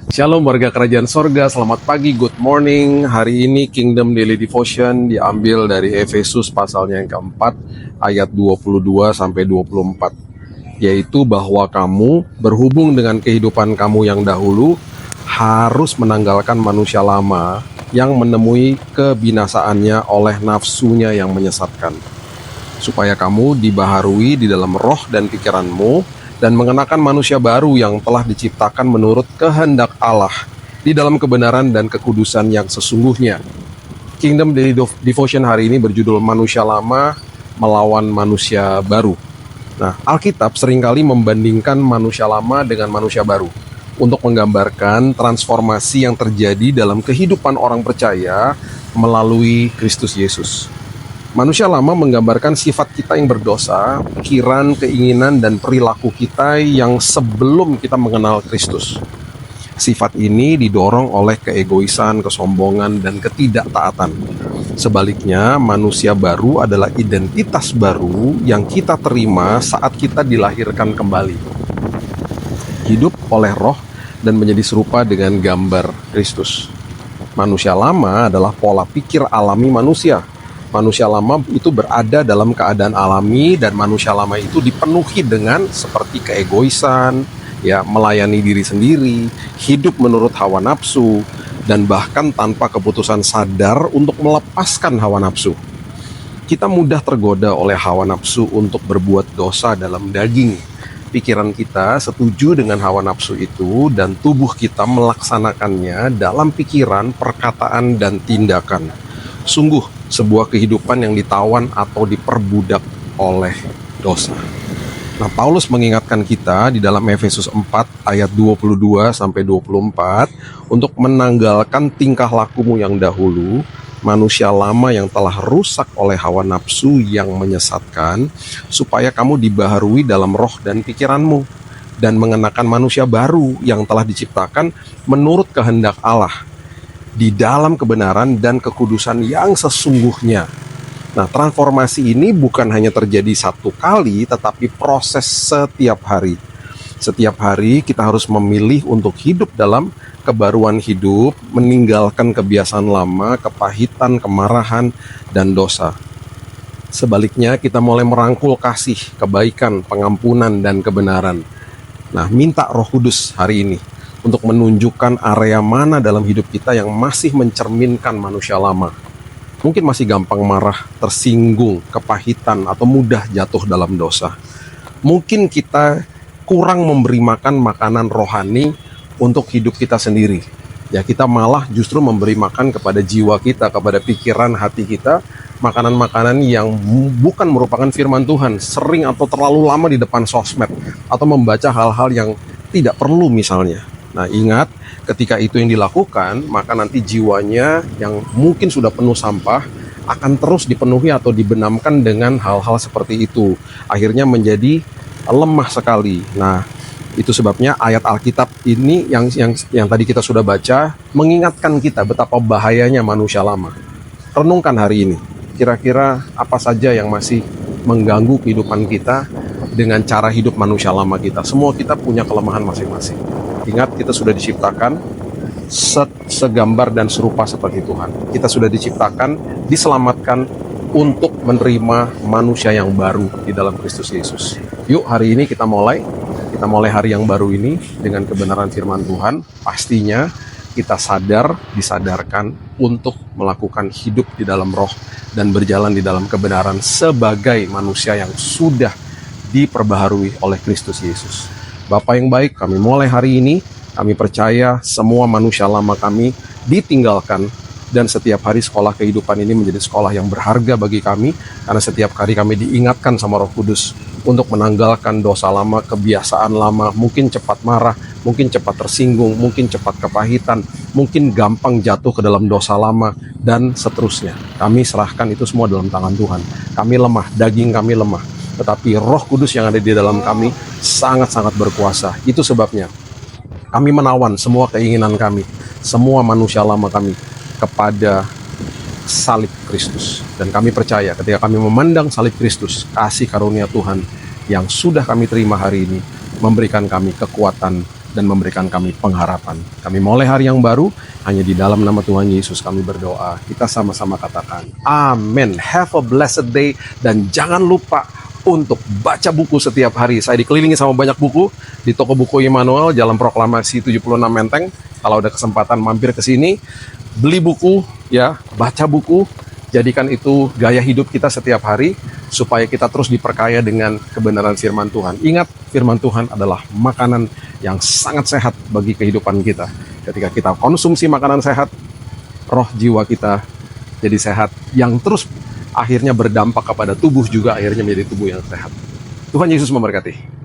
Shalom warga kerajaan sorga, selamat pagi, good morning. Hari ini Kingdom Daily Devotion diambil dari Efesus pasalnya yang keempat, ayat 22 sampai 24. Yaitu bahwa kamu berhubung dengan kehidupan kamu yang dahulu harus menanggalkan manusia lama yang menemui kebinasaannya oleh nafsunya yang menyesatkan. Supaya kamu dibaharui di dalam roh dan pikiranmu, dan mengenakan manusia baru yang telah diciptakan menurut kehendak Allah di dalam kebenaran dan kekudusan yang sesungguhnya. Kingdom Daily Devotion hari ini berjudul Manusia Lama Melawan Manusia Baru. Nah, Alkitab seringkali membandingkan manusia lama dengan manusia baru untuk menggambarkan transformasi yang terjadi dalam kehidupan orang percaya melalui Kristus Yesus. Manusia lama menggambarkan sifat kita yang berdosa, pikiran, keinginan, dan perilaku kita yang sebelum kita mengenal Kristus. Sifat ini didorong oleh keegoisan, kesombongan, dan ketidaktaatan. Sebaliknya, manusia baru adalah identitas baru yang kita terima saat kita dilahirkan kembali. Hidup oleh roh dan menjadi serupa dengan gambar Kristus. Manusia lama adalah pola pikir alami manusia. Manusia lama itu berada dalam keadaan alami dan manusia lama itu dipenuhi dengan seperti keegoisan, ya, melayani diri sendiri, hidup menurut hawa nafsu, dan bahkan tanpa keputusan sadar untuk melepaskan hawa nafsu. Kita mudah tergoda oleh hawa nafsu untuk berbuat dosa dalam daging. Pikiran kita setuju dengan hawa nafsu itu dan tubuh kita melaksanakannya dalam pikiran, perkataan, dan tindakan. Sungguh sebuah kehidupan yang ditawan atau diperbudak oleh dosa. Nah, Paulus mengingatkan kita di dalam Efesus 4 ayat 22 sampai 24 untuk menanggalkan tingkah lakumu yang dahulu, manusia lama yang telah rusak oleh hawa nafsu yang menyesatkan, supaya kamu dibaharui dalam roh dan pikiranmu, dan mengenakan manusia baru yang telah diciptakan menurut kehendak Allah, di dalam kebenaran dan kekudusan yang sesungguhnya. Nah, transformasi ini bukan hanya terjadi satu kali, tetapi proses setiap hari. Setiap hari kita harus memilih untuk hidup dalam kebaruan hidup, meninggalkan kebiasaan lama, kepahitan, kemarahan, dan dosa. Sebaliknya, kita mulai merangkul kasih, kebaikan, pengampunan, dan kebenaran. Nah, minta Roh Kudus hari ini untuk menunjukkan area mana dalam hidup kita yang masih mencerminkan manusia lama. Mungkin masih gampang marah, tersinggung, kepahitan, atau mudah jatuh dalam dosa. Mungkin kita kurang memberi makan makanan rohani untuk hidup kita sendiri. Ya, kita malah justru memberi makan kepada jiwa kita, kepada pikiran hati kita, makanan-makanan yang bukan merupakan firman Tuhan, sering atau terlalu lama di depan sosmed, atau membaca hal-hal yang tidak perlu misalnya. Nah, ingat, ketika itu yang dilakukan, maka nanti jiwanya yang mungkin sudah penuh sampah akan terus dipenuhi atau dibenamkan dengan hal-hal seperti itu. Akhirnya menjadi lemah sekali. Nah, itu sebabnya ayat Alkitab ini yang tadi kita sudah baca mengingatkan kita betapa bahayanya manusia lama. Renungkan hari ini, kira-kira apa saja yang masih mengganggu kehidupan kita dengan cara hidup manusia lama kita. Semua kita punya kelemahan masing-masing. Ingat, kita sudah diciptakan segambar dan serupa seperti Tuhan. Kita sudah diciptakan, diselamatkan untuk menerima manusia yang baru di dalam Kristus Yesus. Yuk, hari ini kita mulai hari yang baru ini dengan kebenaran firman Tuhan. Pastinya kita disadarkan untuk melakukan hidup di dalam roh dan berjalan di dalam kebenaran sebagai manusia yang sudah diperbaharui oleh Kristus Yesus. Bapa yang baik, kami mulai hari ini, kami percaya semua manusia lama kami ditinggalkan, dan setiap hari sekolah kehidupan ini menjadi sekolah yang berharga bagi kami, karena setiap hari kami diingatkan sama Roh Kudus untuk menanggalkan dosa lama, kebiasaan lama, mungkin cepat marah, mungkin cepat tersinggung, mungkin cepat kepahitan, mungkin gampang jatuh ke dalam dosa lama, dan seterusnya. Kami serahkan itu semua dalam tangan Tuhan. Kami lemah, daging kami lemah, tetapi Roh Kudus yang ada di dalam kami sangat-sangat berkuasa. Itu sebabnya kami menawan semua keinginan kami, semua manusia lama kami kepada salib Kristus. Dan kami percaya ketika kami memandang salib Kristus, kasih karunia Tuhan yang sudah kami terima hari ini memberikan kami kekuatan dan memberikan kami pengharapan. Kami mulai hari yang baru, hanya di dalam nama Tuhan Yesus kami berdoa. Kita sama-sama katakan, amin. Have a blessed day, dan jangan lupa untuk baca buku setiap hari. Saya dikelilingi sama banyak buku di toko buku Immanuel, Jalan Proklamasi 76 Menteng. Kalau ada kesempatan mampir ke sini, beli buku, ya, baca buku, jadikan itu gaya hidup kita setiap hari, supaya kita terus diperkaya dengan kebenaran firman Tuhan. Ingat, firman Tuhan adalah makanan yang sangat sehat bagi kehidupan kita. Ketika kita konsumsi makanan sehat, roh jiwa kita jadi sehat, yang terus akhirnya berdampak kepada tubuh juga akhirnya menjadi tubuh yang sehat. Tuhan Yesus memberkati.